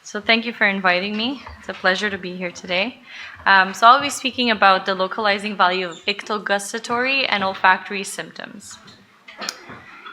So thank you for inviting me. It's a pleasure to be here today. So I'll be speaking about the localizing value of ictal gustatory and olfactory symptoms.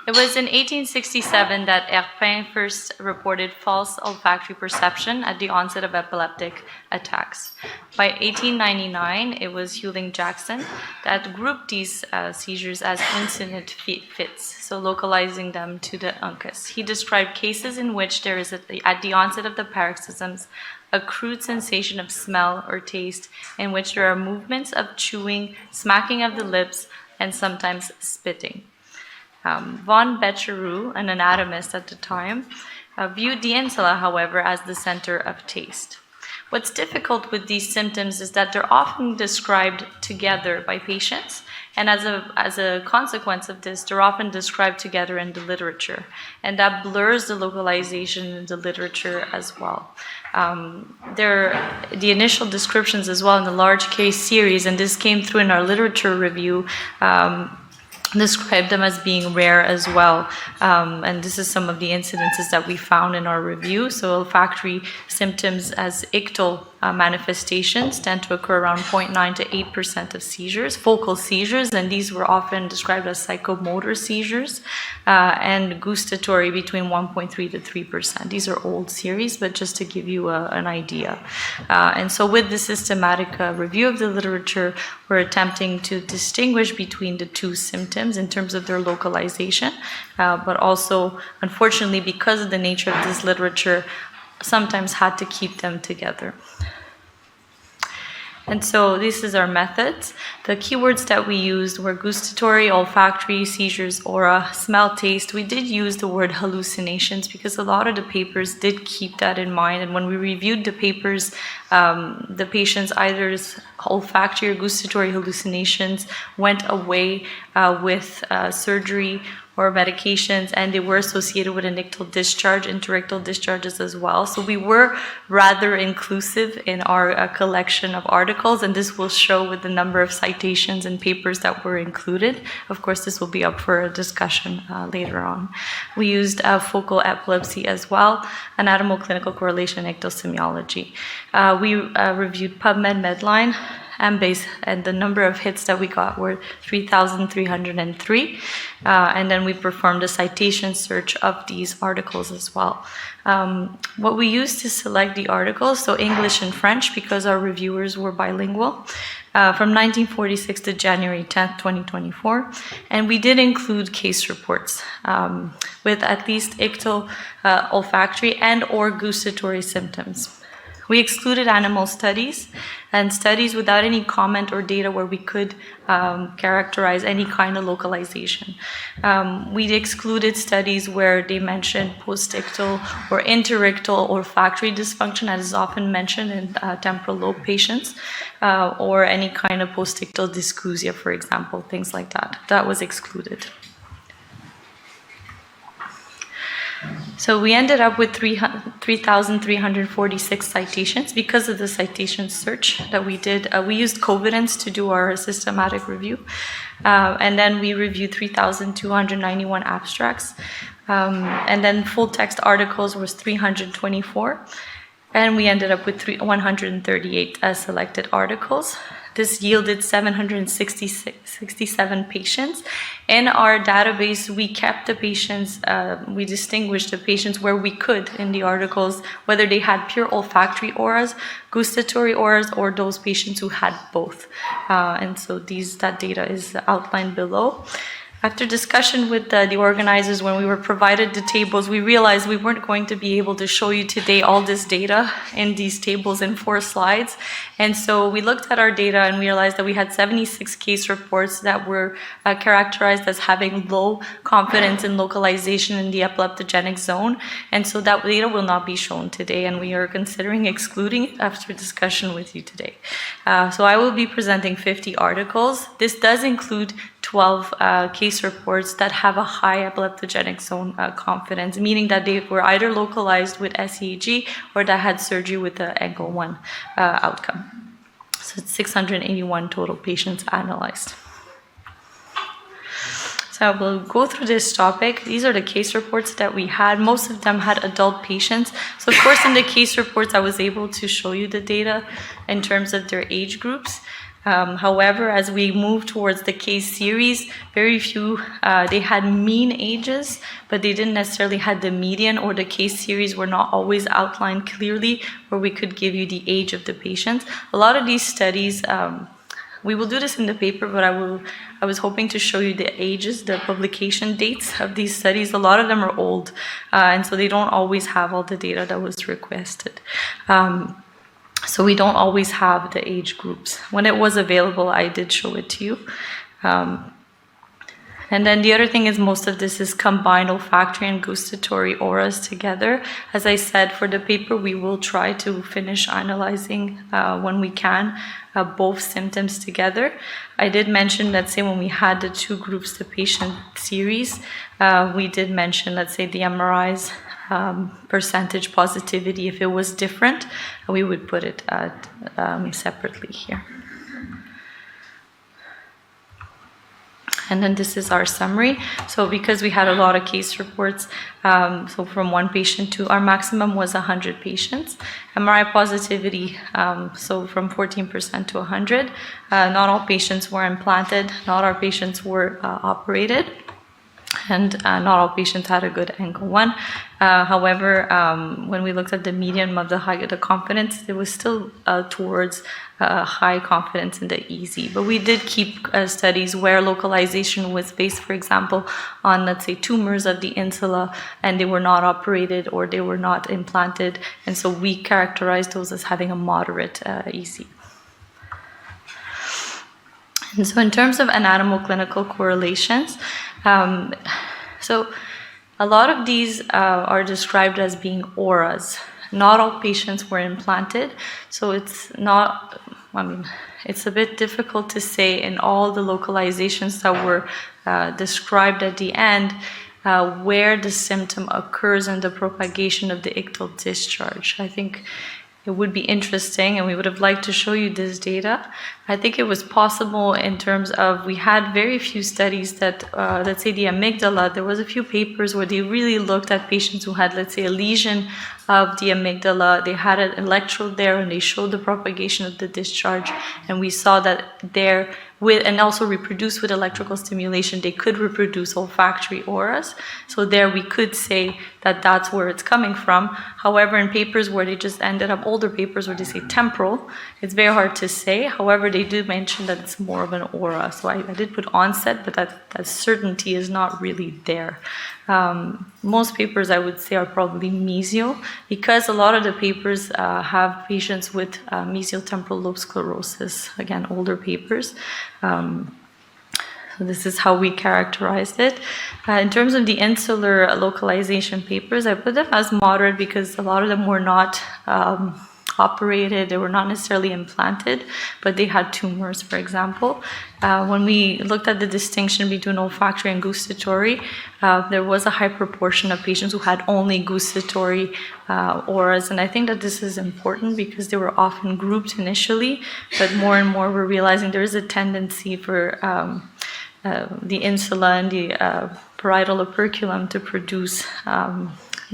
It was in 1867 that Herpin first reported false olfactory perception at the onset of epileptic attacks. By 1899, it was Hewling-Jackson that grouped these seizures as incident fits, so localizing them to the uncus. He described cases in which there is, at the onset of the paroxysms, a crude sensation of smell or taste in which there are movements of chewing, smacking of the lips, and sometimes spitting. Von Becheroux, an anatomist at the time, viewed the insula, however, as the center of taste. What's difficult with these symptoms is that they're often described together by patients, and as a consequence of this, they're often described together in the literature, and that blurs the localization in the literature as well. The initial descriptions as well in the large case series, and this came through in our literature review, describe them as being rare as well. And this is some of the incidences that we found in our review. So olfactory symptoms as ictal manifestations tend to occur around 0.9 to 8% of seizures, focal seizures, and these were often described as psychomotor seizures, and gustatory between 1.3 to 3%. These are old series, but just to give you an idea. And so with the systematic review of the literature, we're attempting to distinguish between the two symptoms in terms of their localization, but also, unfortunately, because of the nature of this literature, sometimes had to keep them together. And so this is our methods. The keywords that we used were gustatory, olfactory, seizures, aura, smell, taste. We did use the word hallucinations because a lot of the papers did keep that in mind. And when we reviewed the papers, the patients either olfactory or gustatory hallucinations went away with surgery or medications, and they were associated with an ictal discharge, interictal discharges as well. So we were rather inclusive in our collection of articles, and this will show with the number of citations and papers that were included. Of course, this will be up for a discussion later on. We used focal epilepsy as well, anatomal clinical correlation, ictal semiology. We reviewed PubMed, Medline, Embase, and the number of hits that we got were 3,303. And then we performed a citation search of these articles as well. What we used to select the articles, so English and French, because our reviewers were bilingual, from 1946 to January 10th, 2024. And we did include case reports with at least ictal, olfactory, and or gustatory symptoms. We excluded animal studies and studies without any comment or data where we could characterize any kind of localization. We excluded studies where they mentioned postictal or interictal olfactory dysfunction, as is often mentioned in temporal lobe patients, or any kind of postictal dysgeusia, for example, things like that. That was excluded. So we ended up with 3,346 citations because of the citation search that we did. We used Covidence to do our systematic review. And then we reviewed 3,291 abstracts. And then full text articles was 324. And we ended up with 138 selected articles. This yielded 767 patients. In our database, we kept the patients, we distinguished the patients where we could in the articles, whether they had pure olfactory auras, gustatory auras, or those patients who had both. And so that data is outlined below. After discussion with the organizers, when we were provided the tables, we realized we weren't going to be able to show you today all this data in these tables in 4 slides. And so we looked at our data and realized that we had 76 case reports that were characterized as having low confidence in localization in the epileptogenic zone. And so that data will not be shown today, and we are considering excluding it after discussion with you today. So I will be presenting 50 articles. This does include 12 case reports that have a high epileptogenic zone confidence, meaning that they were either localized with SEEG or that had surgery with the ankle 1 outcome. So it's 681 total patients analyzed. So So we'll go through this topic. These are the case reports that we had. Most of them had adult patients. So of course in the case reports I was able to show you the data in terms of their age groups. However, as we move towards the case series, very few, they had mean ages, but they didn't necessarily have the median, or the case series were not always outlined clearly where we could give you the age of the patients. A lot of these studies, we will do this in the paper, but I was hoping to show you the ages, the publication dates of these studies. A lot of them are old, and so they don't always have all the data that was requested. So we don't always have the age groups. When it was available, I did show it to you. And then the other thing is most of this is combined olfactory and gustatory auras together. As I said, for the paper, we will try to finish analyzing when we can both symptoms together. I did mention, let's say when we had the two groups, the patient series, we did mention, let's say the MRIs, percentage positivity. If it was different, we would put it separately here. And then this is our summary. So because we had a lot of case reports, so from one patient to our maximum was 100 patients. MRI positivity, so from 14% to 100. Not all patients were implanted, not all patients were operated, and not all patients had a good angle 1. However, when we looked at the median of the confidence, it was still towards high confidence in the easy. But we did keep studies where localization was based, for example, on, let's say, tumors of the insula, and they were not operated or they were not implanted. And so we characterized those as having a moderate easy. And so in terms of anatomo-clinical correlations, so a lot of these are described as being auras. Not all patients were implanted, so it's not, it's a bit difficult to say in all the localizations that were described at the end where the symptom occurs in the propagation of the ictal discharge. I think it would be interesting, and we would have liked to show you this data. I think it was possible in terms of, we had very few studies that, let's say the amygdala, there was a few papers where they really looked at patients who had, let's say, a lesion of the amygdala. They had an electrode there and they showed the propagation of the discharge, and we saw that there, and also reproduce with electrical stimulation, they could reproduce olfactory auras. So there we could say that that's where it's coming from. However, in papers where they just ended up, older papers where they say temporal, it's very hard to say. However, they do mention that it's more of an aura. So I did put onset, but that certainty is not really there. Most papers, I would say, are probably mesial, because a lot of the papers have patients with mesial temporal lobe sclerosis, again, older papers. So this is how we characterized it. In terms of the insular localization papers, I put them as moderate because a lot of them were not operated, they were not necessarily implanted, but they had tumors, for example. When we looked at the distinction between olfactory and gustatory, there was a high proportion of patients who had only gustatory auras, and I think that this is important because they were often grouped initially, but more and more we're realizing there is a tendency for the insula and the parietal operculum to produce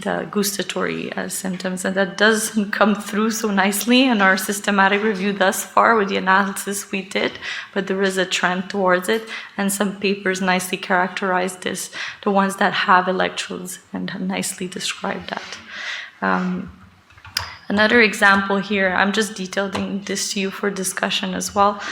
the gustatory symptoms, and that doesn't come through so nicely in our systematic review thus far with the analysis we did, but there is a trend towards it, and some papers nicely characterize this, the ones that have electrodes, and have nicely described that. Another example here, I'm just detailing this to you for discussion as well.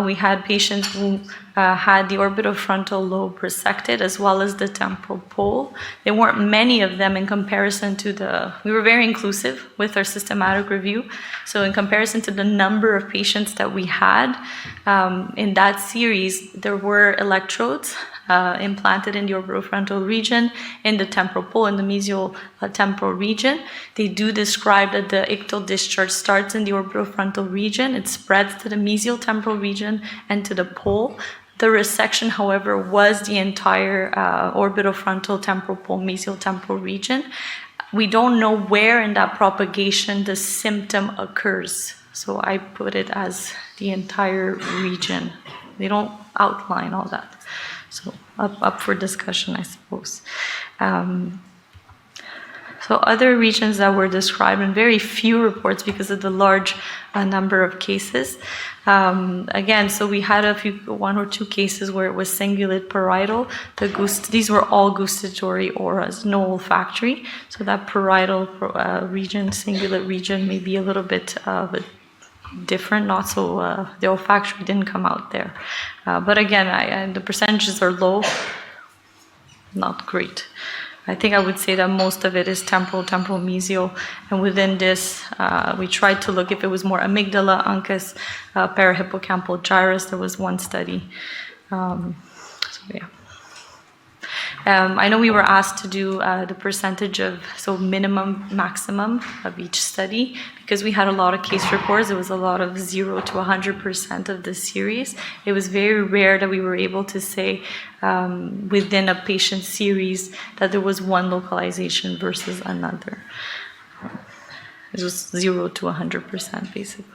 We had patients who had the orbitofrontal lobe resected as well as the temporal pole. There weren't many of them in comparison to we were very inclusive with our systematic review. So in comparison to the number of patients that we had in that series, there were electrodes implanted in the orbitofrontal region, in the temporal pole, in the mesial temporal region. They do describe that the ictal discharge starts in the orbitofrontal region, it spreads to the mesial temporal region and to the pole. The resection, however, was the entire orbitofrontal temporal pole, mesial temporal region. We don't know where in that propagation the symptom occurs. So I put it as the entire region. They don't outline all that. So up for discussion, I suppose. So other regions that were described in very few reports because of the large number of cases. Again, so we had one or two cases where it was cingulate parietal. These were all gustatory auras, no olfactory. So that parietal region, cingulate region, may be a little bit different, not so, the olfactory didn't come out there. But again, the percentages are low, not great. I think I would say that most of it is temporal mesial, and within this, we tried to look if it was more amygdala, uncus, parahippocampal gyrus. There was one study. I know we were asked to do the percentage of, so minimum, maximum of each study, because we had a lot of case reports. It was a lot of 0 to 100% of the series. It was very rare that we were able to say within a patient series that there was one localization versus another. It was 0 to 100% basically.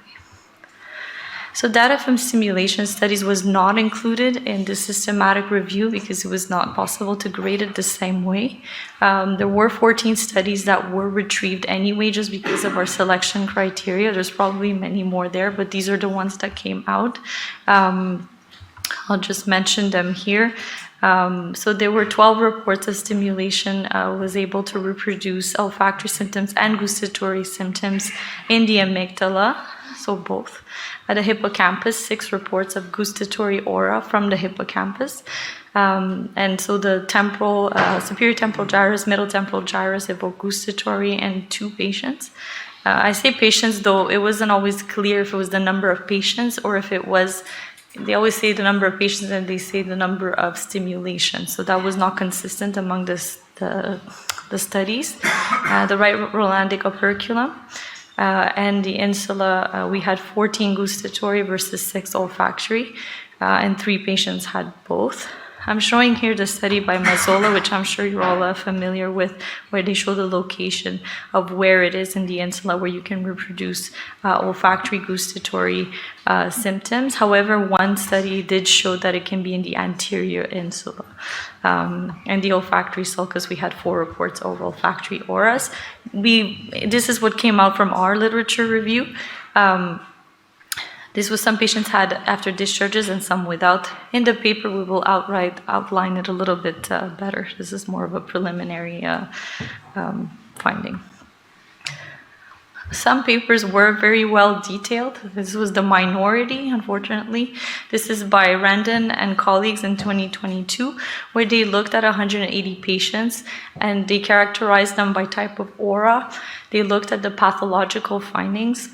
So data from simulation studies was not included in the systematic review because it was not possible to grade it the same way. There were 14 studies that were retrieved anyway just because of our selection criteria. There's probably many more there, but these are the ones that came out. I'll just mention them here. So there were 12 reports of stimulation was able to reproduce olfactory symptoms and gustatory symptoms in the amygdala, so both. At the hippocampus, 6 reports of gustatory aura from the hippocampus. And so the temporal, superior temporal gyrus, middle temporal gyrus, hypogustatory, and 2 patients. I say patients, though it wasn't always clear if it was the number of patients or if it was, they always say the number of patients and they say the number of stimulations. So that was not consistent among the studies. The right Rolandic operculum. And the insula, we had 14 gustatory versus 6 olfactory, and 3 patients had both. I'm showing here the study by Mazzola, which I'm sure you're all familiar with, where they show the location of where it is in the insula where you can reproduce olfactory gustatory symptoms. However, one study did show that it can be in the anterior insula. And the olfactory sulcus, we had 4 reports of olfactory auras. This is what came out from our literature review. This was some patients had after discharges and some without. In the paper, we will outline it a little bit better. This is more of a preliminary finding. Some papers were very well detailed. This was the minority, unfortunately. This is by Randon and colleagues in 2022, where they looked at 180 patients and they characterized them by type of aura. They looked at the pathological findings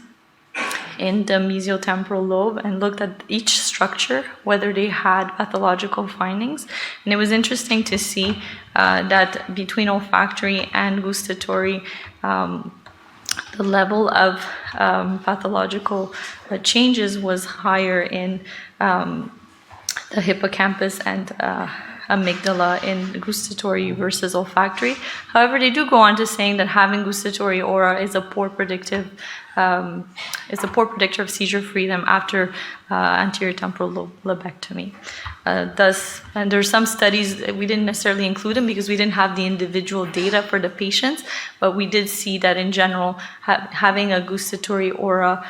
in the mesiotemporal lobe and looked at each structure, whether they had pathological findings. And it was interesting to see that between olfactory and gustatory, the level of pathological changes was higher in the hippocampus and amygdala in gustatory versus olfactory. However, they do go on to saying that having gustatory aura is a poor predictor of seizure freedom after anterior temporal lobectomy. And there's some studies, we didn't necessarily include them because we didn't have the individual data for the patients, but we did see that in general, having a gustatory aura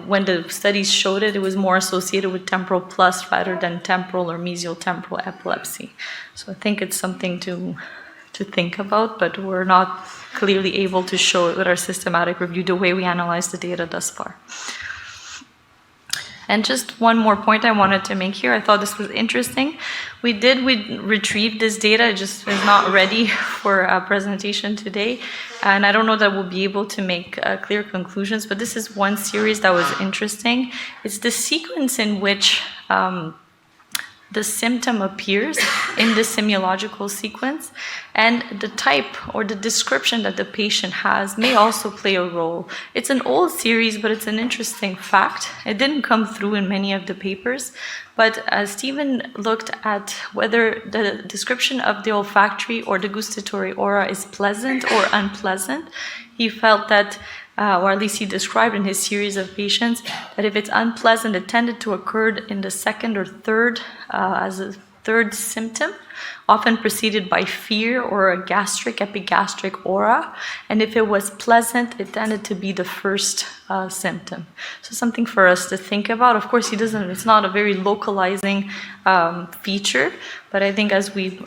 when the studies showed it, it was more associated with temporal plus rather than temporal or mesiotemporal epilepsy. So I think it's something to think about, but we're not clearly able to show it with our systematic review the way we analyzed the data thus far. And just one more point I wanted to make here. I thought this was interesting. We retrieved this data. It just is not ready for a presentation today. And I don't know that we'll be able to make clear conclusions, but this is one series that was interesting. It's the sequence in which the symptom appears in the semiological sequence, and the type or the description that the patient has may also play a role. It's an old series, but it's an interesting fact. It didn't come through in many of the papers, but Stephen looked at whether the description of the olfactory or the gustatory aura is pleasant or unpleasant. He felt that or at least he described in his series of patients, that if it's unpleasant, it tended to occur in the second or third as a third symptom, often preceded by fear or a gastric, epigastric aura. And if it was pleasant, it tended to be the first symptom. So something for us to think about. Of course, it's not a very localizing feature, but I think as we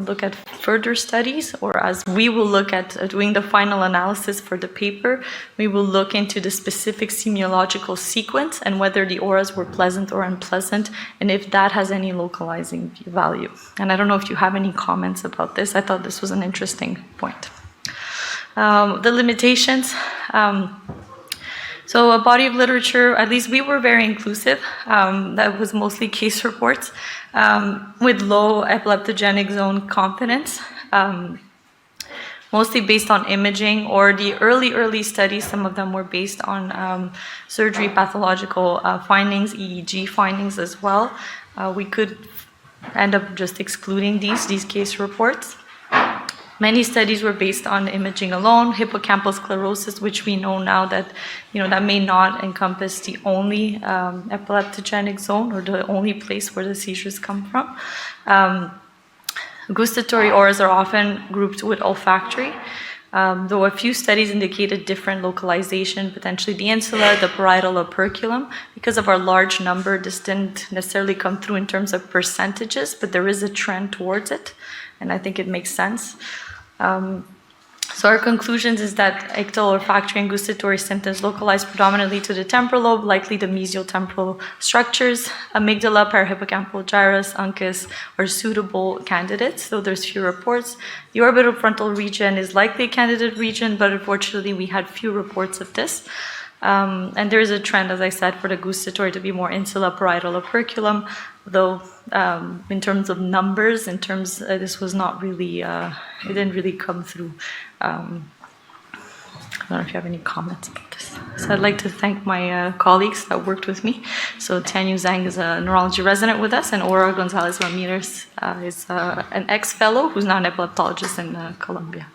look at further studies, or as we will look at doing the final analysis for the paper, we will look into the specific semiological sequence and whether the auras were pleasant or unpleasant, and if that has any localizing value. And I don't know if you have any comments about this. I thought this was an interesting point. The limitations. So a body of literature, at least we were very inclusive. That was mostly case reports with low epileptogenic zone confidence, mostly based on imaging, or the early studies, some of them were based on surgery pathological findings, EEG findings as well. We could end up just excluding these case reports. Many studies were based on imaging alone, hippocampal sclerosis, which we know now that, that may not encompass the only epileptogenic zone or the only place where the seizures come from. Gustatory auras are often grouped with olfactory, though a few studies indicated different localization, potentially the insula, the parietal operculum. Because of our large number, this didn't necessarily come through in terms of percentages, but there is a trend towards it, and I think it makes sense. So our conclusions is that ictal, olfactory, and gustatory symptoms localize predominantly to the temporal lobe, likely the mesiotemporal structures. Amygdala, parahippocampal gyrus, uncus are suitable candidates, though there's few reports. The orbitofrontal region is likely a candidate region, but unfortunately we had few reports of this. And there is a trend, as I said, for the gustatory to be more insula, parietal operculum, though in terms of numbers, this was not really, it didn't really come through. I don't know if you have any comments about this. So I'd like to thank my colleagues that worked with me. So Tanyu Zhang is a neurology resident with us, and Aura Gonzalez Ramirez is an ex-fellow who's now an epileptologist in Colombia.